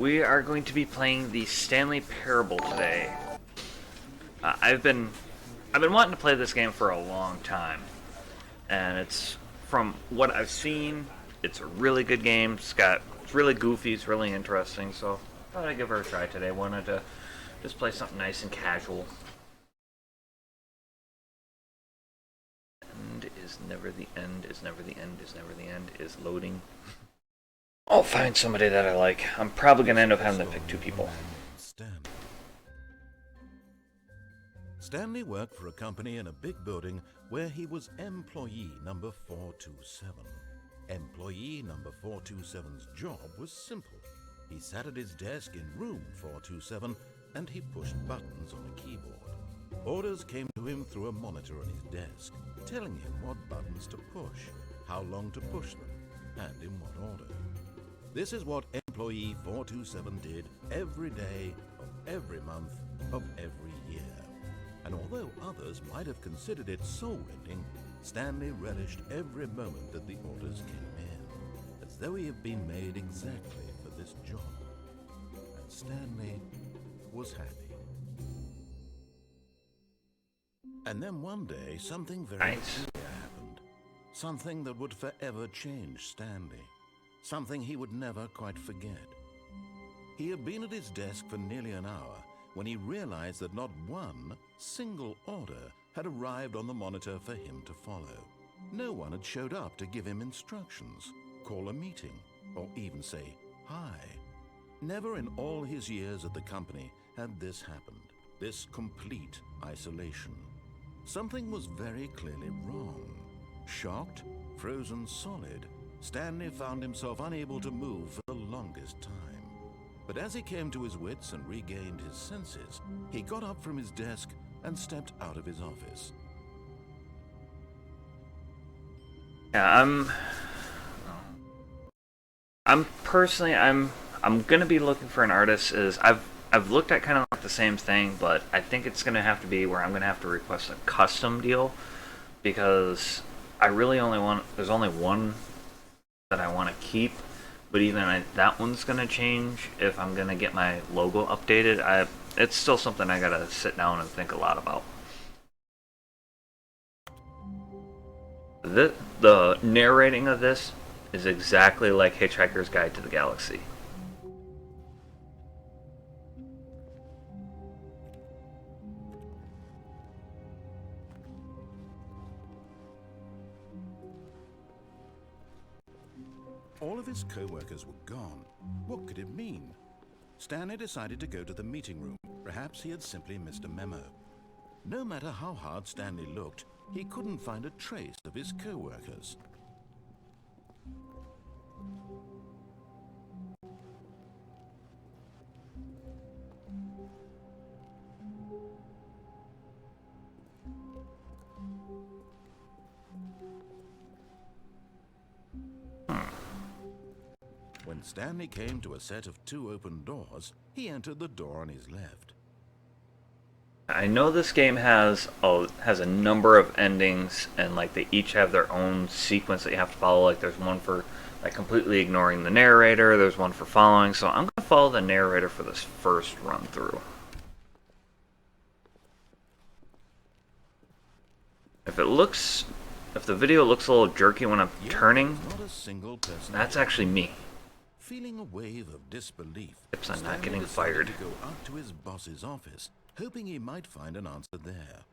We are going to be playing the Stanley Parable today. I've been wanting to play this game for a long time, and it's from what I've seen, it's a really good game. It's really goofy, it's really interesting. So I thought I'd give her a try today. Wanted to just play something nice and casual. End is never the end. Is never the end. Is never the end. Is loading. I'll find somebody that I like. I'm probably going to end up having to pick two people. Stanley worked for a company in a big building where he was employee number 427. Employee number 427's job was simple. He sat at his desk in room 427 and he pushed buttons on a keyboard. Orders came to him through a monitor on his desk, telling him what buttons to push, how long to push them, and in what order. This is what employee 427 did every day of every month of every year. And although others might have considered it soul-rending, Stanley relished every moment that the orders came in, as though he had been made exactly for this job. And Stanley was happy. And then one day, something very peculiar happened. Something that would forever change Stanley. Something he would never quite forget. He had been at his desk for nearly an hour when he realized that not one single order had arrived on the monitor for him to follow. No one had showed up to give him instructions, call a meeting, or even say hi. Never in all his years at the company had this happened, this complete isolation. Something was very clearly wrong. Shocked, frozen solid, Stanley found himself unable to move for the longest time. But as he came to his wits and regained his senses, he got up from his desk and stepped out of his office. Yeah, I'm gonna be looking for an artist. I've looked at kind of like the same thing, but I think it's gonna have to be where I'm gonna have to request a custom deal, because I really only want, there's only one that I want to keep, but even that one's gonna change if I'm gonna get my logo updated. It's still something I gotta sit down and think a lot about. The narrating of this is exactly like Hitchhiker's Guide to the Galaxy. All of his co-workers were gone. What could it mean? Stanley decided to go to the meeting room. Perhaps he had simply missed a memo. No matter how hard Stanley looked, he couldn't find a trace of his co-workers. When Stanley came to a set of two open doors, he entered the door on his left. I know this game has a number of endings, and like they each have their own sequence that you have to follow. Like there's one for like completely ignoring the narrator, there's one for following, so I'm gonna follow the narrator for this first run through. If the video looks a little jerky when I'm turning, that's actually me. Feeling a wave of disbelief, Tips on not Stanley getting decided fired. to go up to his boss's office, hoping he might find an answer there.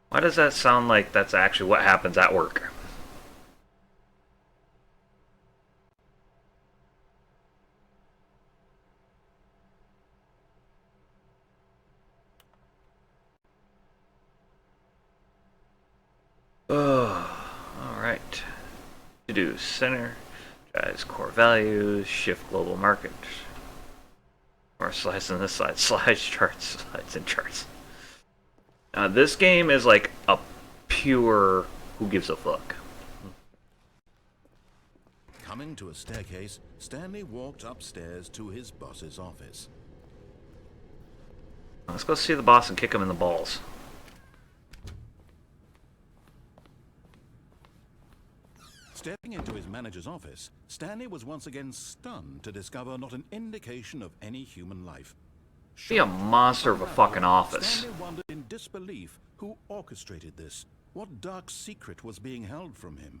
Why does that sound like that's actually what happens at work? Oh, alright. To do center, drives core values, shift global market. More slides on this side, slides, charts, slides, and charts. This game is like a pure who gives a fuck. Coming to a staircase, Stanley walked upstairs to his boss's office. Let's go see the boss and kick him in the balls. Stepping into his manager's office, Stanley was once again stunned to discover not an indication of any human life. Be a monster of a fucking office. Stanley wondered in disbelief who orchestrated this. What dark secret was being held from him?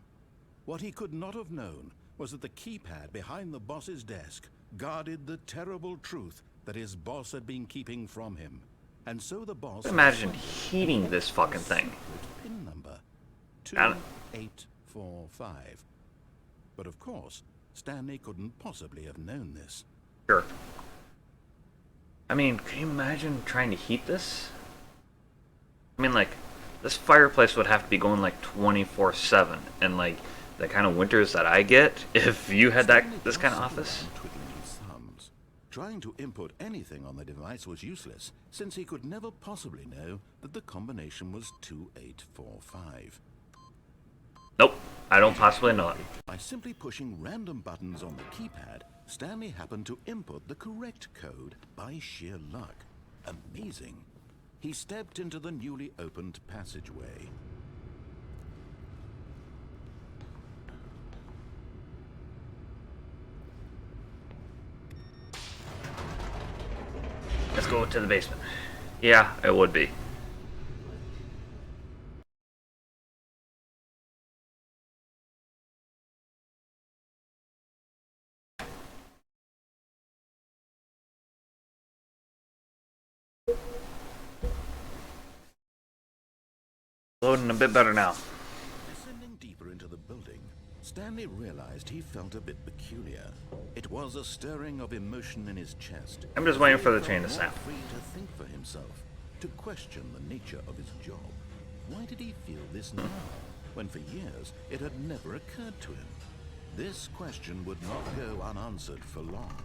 What he could not have known was that the keypad behind the boss's desk guarded the terrible truth that his boss had been keeping from him. And so the boss... Imagine heating this fucking thing. Pin number 2845. But of course, Stanley couldn't possibly have known this. Sure. I mean, can you imagine trying to heat this? I mean, like, this fireplace would have to be going like 24/7, and like the kind of winters that I get if you had this kind of office. Trying to input anything on the device was useless, since he could never possibly know that the combination was 2845. Nope, I don't possibly know it. By simply pushing random buttons on the keypad, Stanley happened to input the correct code by sheer luck. Amazing. He stepped into the newly opened passageway. Let's go to the basement. Yeah, it would be. Loading a bit better now. Descending deeper into the building, Stanley realized he felt a bit peculiar. It was a stirring of emotion in his chest. I'm just waiting for the chain to He snap. felt free to think for himself, to question the nature of his job. Why did he feel this now, when for years it had never occurred to him? This question would not go unanswered for long.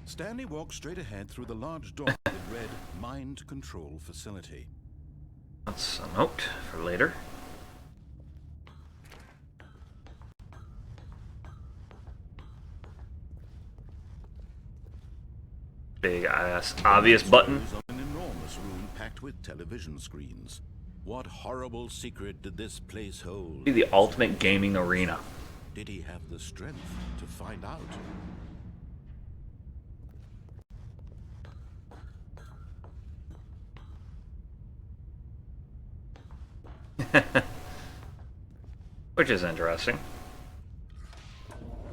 Stanley walked straight ahead through the large door that read Mind Control Facility. That's a note for later. Big ass obvious button. An enormous room packed with television screens. What horrible secret did this place hold? Be the ultimate gaming arena. Did he have the strength to find out? Which is interesting.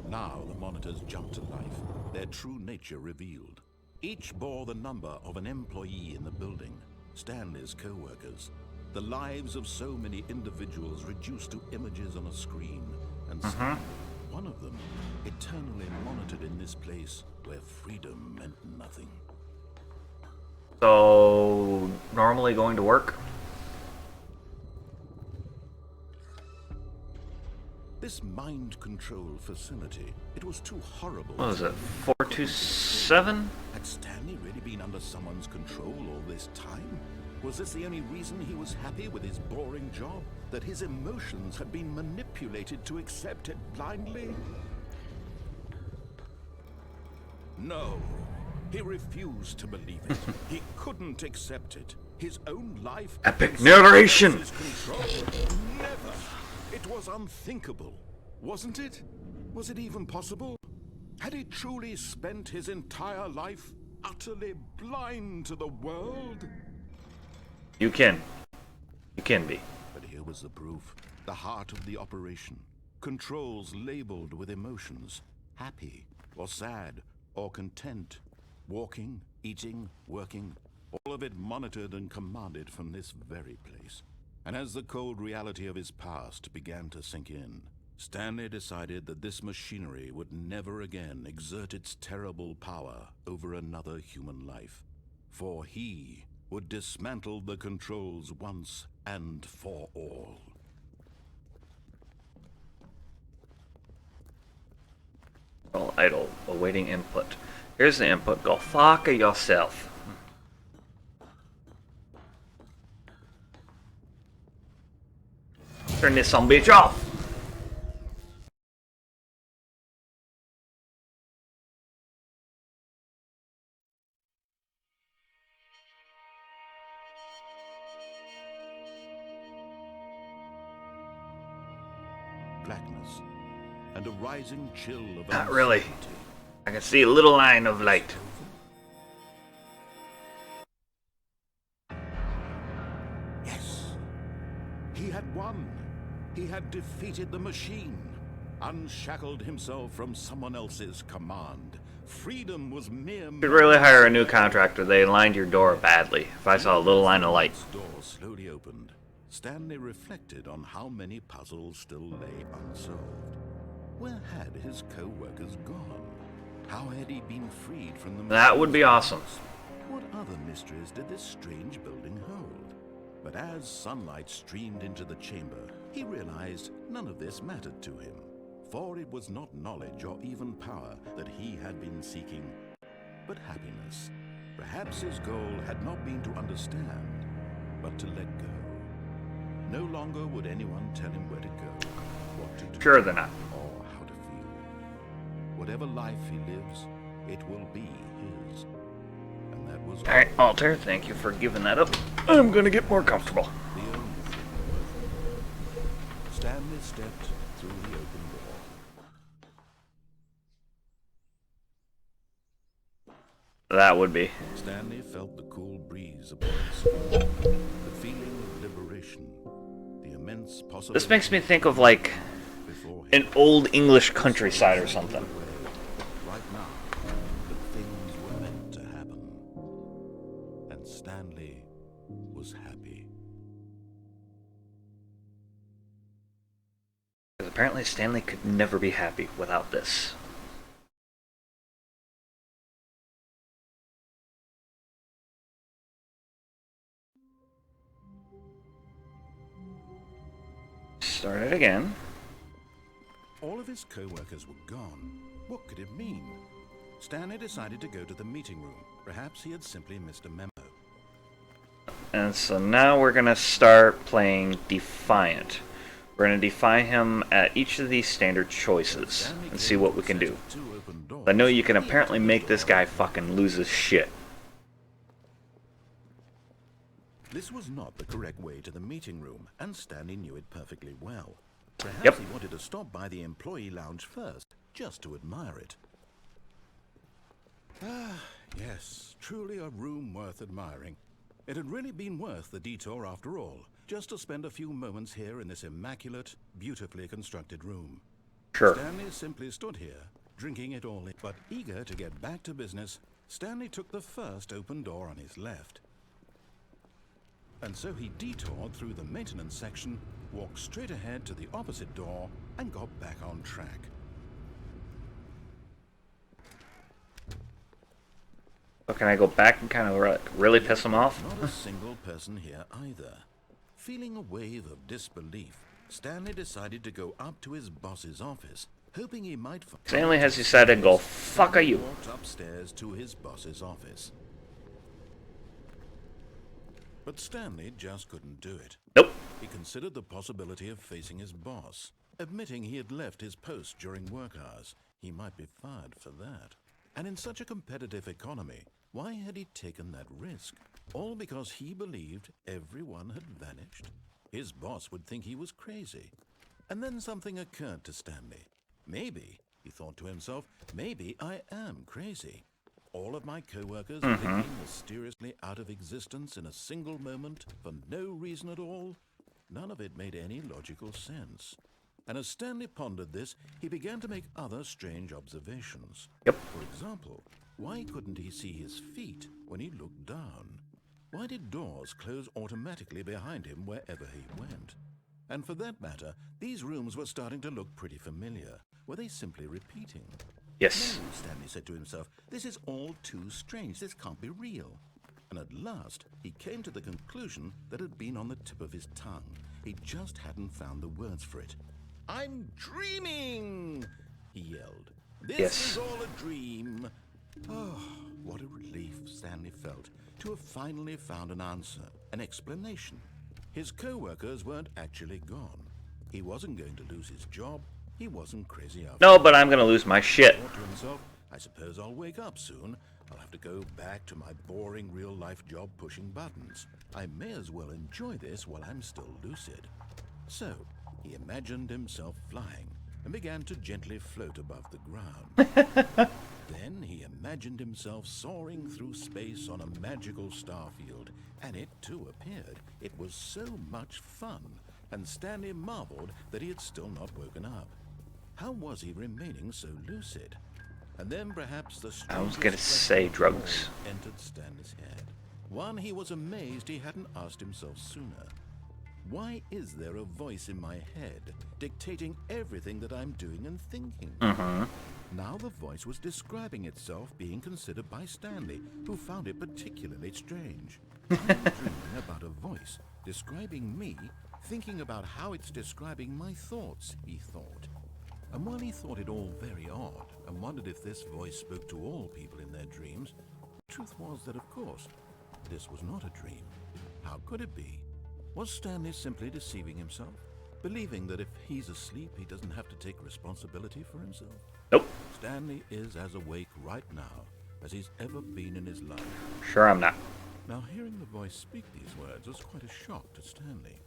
Now the monitors jumped to life, their true nature revealed. Each bore the number of an employee in the building, Stanley's co-workers. The lives of so many individuals reduced to images on a screen, and Stanley, one of them, eternally monitored in this place where freedom meant nothing. So, normally going to work? This mind control facility, it was too horrible. What was it, 427? Had Stanley really been under someone's control all this time? Was this the only reason he was happy with his boring job? That his emotions had been manipulated to accept it blindly? No. He refused to believe it. He couldn't accept it. His own life... Epic narration! ...his control. Never. It was unthinkable, wasn't it? Was it even possible? Had he truly spent his entire life utterly blind to the world? You can. You can be. But here was the proof. The heart of the operation. Controls labeled with emotions. Happy, or sad, or content. Walking, eating, working. All of it monitored and commanded from this very place. And as the cold reality of his past began to sink in, Stanley decided that this machinery would never again exert its terrible power over another human life. For he would dismantle the controls once and for all. All idle, awaiting input. Here's the input. Go fuck yourself. Turn this some bitch off. blackness and a rising chill of Not really. uncertainty. I can see a little line of light. Yes, he had won. He had defeated the machine, unshackled himself from someone else's command. Freedom was mere. You could really hire a new contractor. They lined your door badly. If I saw a little line of light. The door slowly opened. Stanley reflected on how many puzzles still lay unsolved. Where had his co-workers gone? How had he been freed from the... That would be awesome. What other mysteries did this strange building hold? But as sunlight streamed into the chamber, he realized none of this mattered to him. For it was not knowledge or even power that he had been seeking, but happiness. Perhaps his goal had not been to understand, but to let go. No longer would anyone tell him where to go, what to do, Sure they're not. or how to feel. Whatever life he lives, it will be his. And that was Alright, Alter, thank you for giving that up. I'm gonna get more comfortable. the only thing worth it. Stanley stepped through the open door. That would be. Stanley felt the cool breeze upon his skin, the feeling of liberation, the immense possibility. This makes me think of like before him. an old English countryside or something. Right now, the things were meant to happen. And Stanley was happy. Apparently Stanley could never be happy without this. Start it again. All of his co-workers were gone. What could it mean? Stanley decided to go to the meeting room. Perhaps he had simply missed a memo. And so now we're gonna start playing Defiant. We're gonna defy him at each of these standard choices and see what we can do. I know you can apparently make this guy fucking lose his shit. This was not the correct way to the meeting room, and Stanley knew it perfectly well. Perhaps Yep. he wanted to stop by the employee lounge first, just to admire it. Ah, yes, truly a room worth admiring. It had really been worth the detour after all, just to spend a few moments here in this immaculate, beautifully constructed room. Sure. Stanley simply stood here, drinking it all in. But eager to get back to business, Stanley took the first open door on his left. And so he detoured through the maintenance section, walked straight ahead to the opposite door, and got back on track. So can I go back and kind of really piss him off? Not a single person here either. Feeling a wave of disbelief, Stanley decided to go up to his boss's office, hoping he might find... Stanley has decided to go, fuck Stanley you. walked upstairs to his boss's office. But Stanley just couldn't do it. Nope. He considered the possibility of facing his boss, admitting he had left his post during work hours. He might be fired for that. And in such a competitive economy, why had he taken that risk? All because he believed everyone had vanished? His boss would think he was crazy. And then something occurred to Stanley. Maybe, he thought to himself, maybe I am crazy. All of my co-workers leaping mysteriously out of existence in a single moment for no reason at all? None of it made any logical sense. And as Stanley pondered this, he began to make other strange observations. Yep. For example, why couldn't he see his feet when he looked down? Why did doors close automatically behind him wherever he went? And for that matter, these rooms were starting to look pretty familiar. Were they simply repeating? Yes. No, Stanley said to himself, this is all too strange. This can't be real. And at last, he came to the conclusion that had been on the tip of his tongue. He just hadn't found the words for it. I'm dreaming, he yelled. This is all a dream. Oh, what a relief Stanley felt to have finally found an answer, an explanation. His co-workers weren't actually gone. He wasn't going to lose his job. He wasn't crazy after. No, but I'm gonna lose my shit. He thought to himself, I suppose I'll wake up soon. I'll have to go back to my boring real-life job pushing buttons. I may as well enjoy this while I'm still lucid. So, He imagined himself flying and began to gently float above the ground. Then he imagined himself soaring through space on a magical starfield, and it too appeared. It was so much fun, and Stanley marveled that he had still not woken up. How was he remaining so lucid? And then perhaps the I was gonna say drugs. Entered Stanley's head. One he was amazed he hadn't asked himself sooner. Why is there a voice in my head dictating everything that I'm doing and thinking? Now the voice was describing itself being considered by Stanley, who found it particularly strange. I'm dreaming about a voice describing me, thinking about how it's describing my thoughts, he thought. And while he thought it all very odd and wondered if this voice spoke to all people in their dreams, the truth was that, of course, this was not a dream. How could it be? Was Stanley simply deceiving himself, believing that if he's asleep, he doesn't have to take responsibility for himself? Nope. Stanley is as awake right now as he's ever been in his life. Sure I'm not. Now, hearing the voice speak these words was quite a shock to Stanley.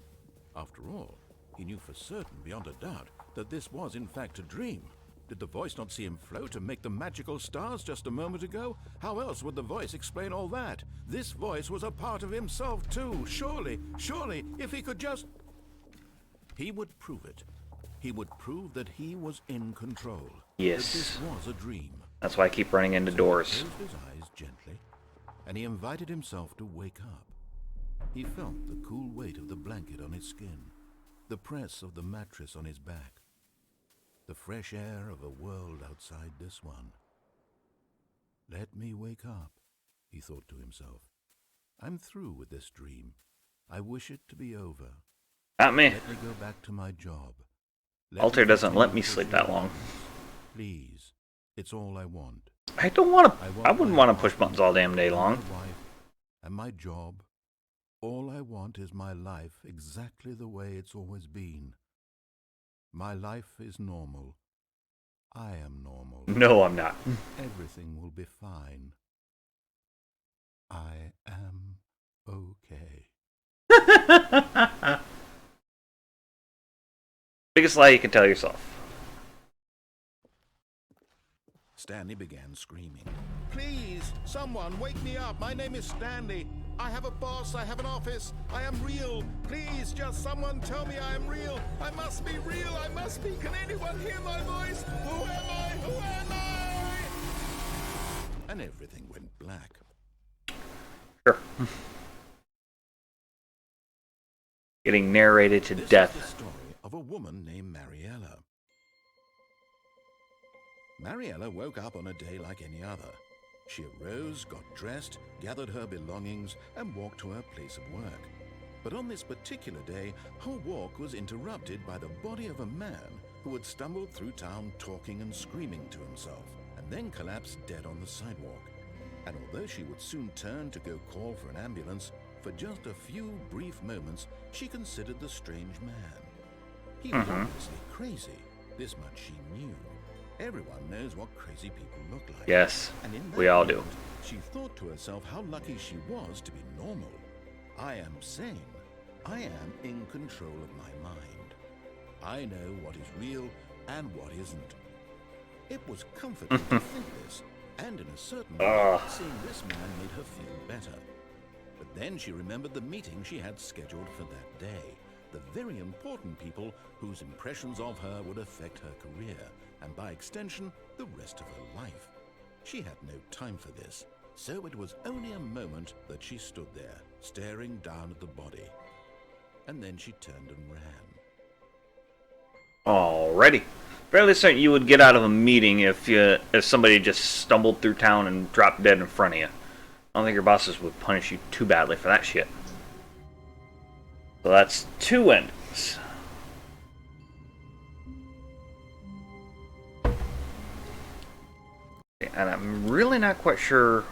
After all, he knew for certain, beyond a doubt, that this was in fact a dream. Did the voice not see him float and make the magical stars just a moment ago? How else would the voice explain all that? This voice was a part of himself too. Surely, if he could just... He would prove it. He would prove that he was in control. Yes. That this was a dream. That's why I keep running into doors. He closed his eyes gently, and he invited himself to wake up. He felt the cool weight of the blanket on his skin, the press of the mattress on his back, the fresh air of a world outside this one. Let me wake up, he thought to himself. I'm through with this dream. I wish it to be over. Not me. Let me go back to my job. Alter doesn't let me sleep that long. Please, it's all I want. I don't want to. I wouldn't want to push buttons all damn day long. My wife and my job. All I want is my life exactly the way it's always been. My life is normal. I am normal. No, I'm not. Everything will be fine. I am okay. Biggest lie you can tell yourself. Stanley began screaming. Please, someone wake me up. My name is Stanley. I have a boss. I have an office. I am real. Please, just someone tell me I am real. I must be real. I must be. Can anyone hear my voice? Who am I? Who am I? And everything went black. Sure. Getting narrated to This death. is the story of a woman named Mariella. Mariella woke up on a day like any other. She arose, got dressed, gathered her belongings, and walked to her place of work. But on this particular day, her walk was interrupted by the body of a man who had stumbled through town talking and screaming to himself, and then collapsed dead on the sidewalk. And although she would soon turn to go call for an ambulance, for just a few brief moments, she considered the strange man. He was obviously crazy. This much she knew. Everyone knows what crazy people look like. Yes, And in that we all do. moment, she thought to herself how lucky she was to be normal. I am sane. I am in control of my mind. I know what is real and what isn't. It was comforting to think this, and in a certain way, seeing this man made her feel better. But then she remembered the meeting she had scheduled for that day. The very important people whose impressions of her would affect her career, and by extension, the rest of her life. She had no time for this, so it was only a moment that she stood there, staring down at the body. And then she turned and ran. Alrighty. Fairly certain you would get out of a meeting if somebody just stumbled through town and dropped dead in front of you. I don't think your bosses would punish you too badly for that shit. So that's 2 endings. And I'm really not quite sure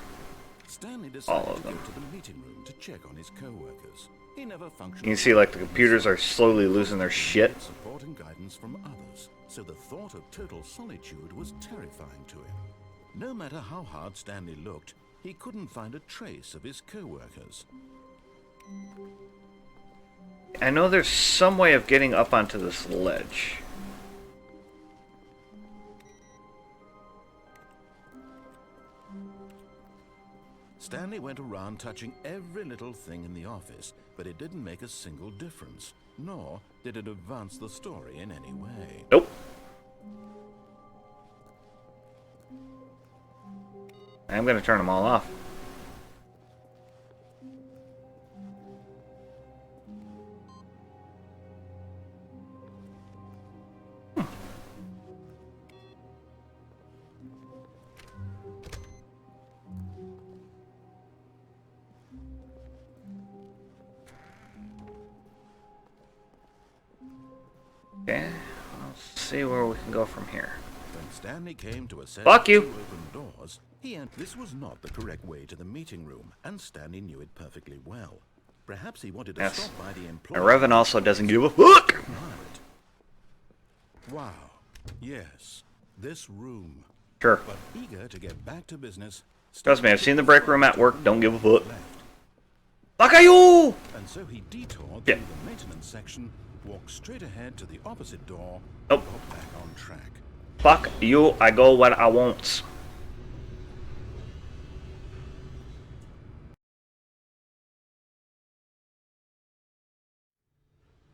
Stanley decided all of to them. go to the meeting room to check on his co-workers. He never functioned. You can see like the computers are slowly losing their shit. Support and guidance from others, so the thought of total solitude was terrifying to him. No matter how hard Stanley looked, he couldn't find a trace of his co-workers. I know there's some way of getting up onto this ledge. Stanley went around touching every little thing in the office, but it didn't make a single difference, nor did it advance the story in any way. Nope. I'm gonna turn them all off. Okay, let's see where we can go from here. When Stanley came to a set Fuck of you. 2 open doors, this was not the correct way to the meeting room, and Stanley knew it perfectly well. Perhaps he wanted to Yes. stop by the And employee. Revan also doesn't give a fuck. Wow. Yes, this room. Sure. But eager to get back to business. Trust me, I've seen the break room at work. Don't give a fuck. Left. Fuck you! And so he detoured Yeah. through the maintenance section, walked straight ahead to the opposite door, Nope. and got back on track. Fuck you, I go what I want.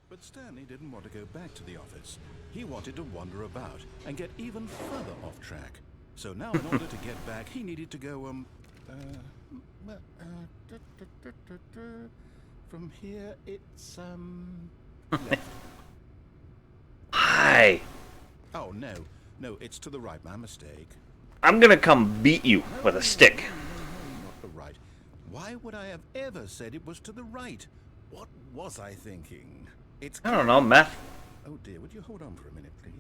But Stanley didn't want to go back to the office. He wanted to wander about and get even further off track. So now in order to get back, he needed to go, from here it's, left. Hi. Oh, no, it's to the right, my mistake. I'm gonna come beat you with a stick. No, not the right. Why would I have ever said it was to the right? What was I thinking? It's... I don't know, meth. Oh dear, would you hold on for a minute, please?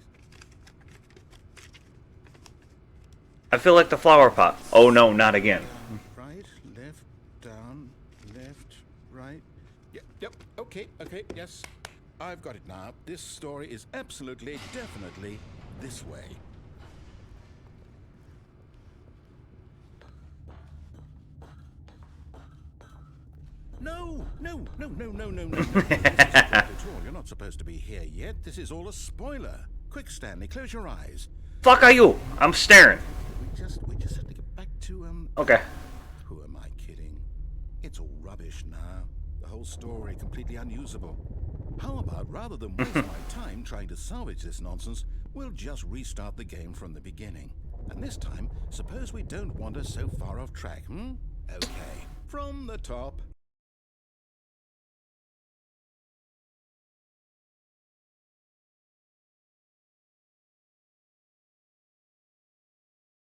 I feel like the flower pot. Oh no, not again. Right, left, down, left, right. Yep, okay, yes. I've got it now. This story is absolutely, definitely this way. No. At all. You're not supposed to be here yet. This is all a spoiler. Quick, Stanley, close your eyes. Fuck are you? I'm staring. We just have to get back to, Okay. Who am I kidding? It's all rubbish now. The whole story completely unusable. How about, rather than waste my time trying to salvage this nonsense, we'll just restart the game from the beginning. And this time, suppose we don't wander so far off track, Okay. From the top.